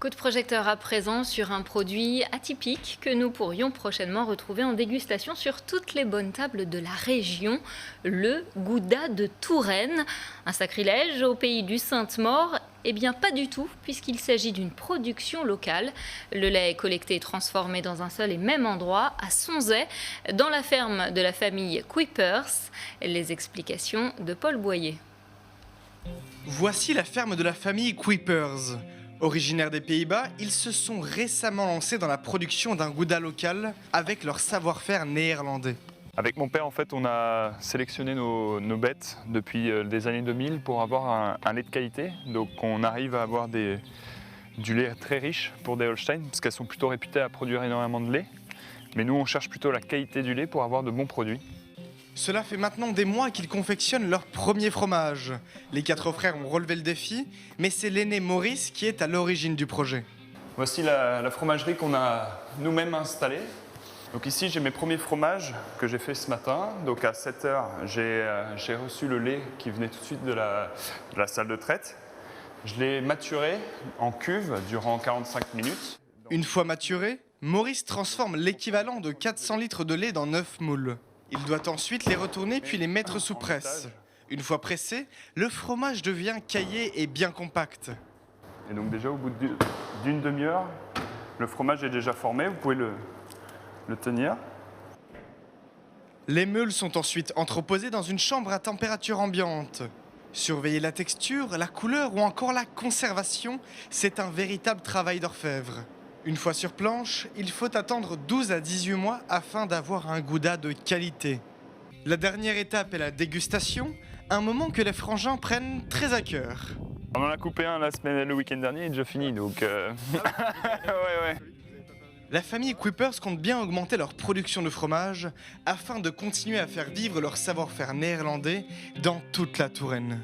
Coup de projecteur à présent sur un produit atypique que nous pourrions prochainement retrouver en dégustation sur toutes les bonnes tables de la région, le Gouda de Touraine. Un sacrilège au pays du Sainte-Maure? Eh bien pas du tout, puisqu'il s'agit d'une production locale. Le lait est collecté et transformé dans un seul et même endroit, à Sonzay, dans la ferme de la famille Kuipers. Les explications de Paul Boyer. Voici la ferme de la famille Kuipers. Originaires des Pays-Bas, ils se sont récemment lancés dans la production d'un gouda local avec leur savoir-faire néerlandais. Avec mon père, en fait, on a sélectionné nos bêtes depuis les années 2000 pour avoir un lait de qualité. Donc on arrive à avoir du lait très riche pour des Holstein, parce qu'elles sont plutôt réputées à produire énormément de lait. Mais nous, on cherche plutôt la qualité du lait pour avoir de bons produits. Cela fait maintenant des mois qu'ils confectionnent leur premier fromage. Les 4 frères ont relevé le défi, mais c'est l'aîné Maurice qui est à l'origine du projet. Voici la fromagerie qu'on a nous-mêmes installée. Donc ici, j'ai mes premiers fromages que j'ai fait ce matin. Donc à 7 h, j'ai reçu le lait qui venait tout de suite de la salle de traite. Je l'ai maturé en cuve durant 45 minutes. Une fois maturé, Maurice transforme l'équivalent de 400 litres de lait dans 9 moules. Il doit ensuite les retourner puis les mettre sous presse. Une fois pressé, le fromage devient caillé et bien compact. Et donc déjà au bout d'une demi-heure, le fromage est déjà formé, vous pouvez le tenir. Les meules sont ensuite entreposées dans une chambre à température ambiante. Surveiller la texture, la couleur ou encore la conservation, c'est un véritable travail d'orfèvre. Une fois sur planche, il faut attendre 12 à 18 mois afin d'avoir un gouda de qualité. La dernière étape est la dégustation, un moment que les frangins prennent très à cœur. On en a coupé un le week-end dernier et déjà fini, donc ouais. La famille Kuipers compte bien augmenter leur production de fromage afin de continuer à faire vivre leur savoir-faire néerlandais dans toute la Touraine.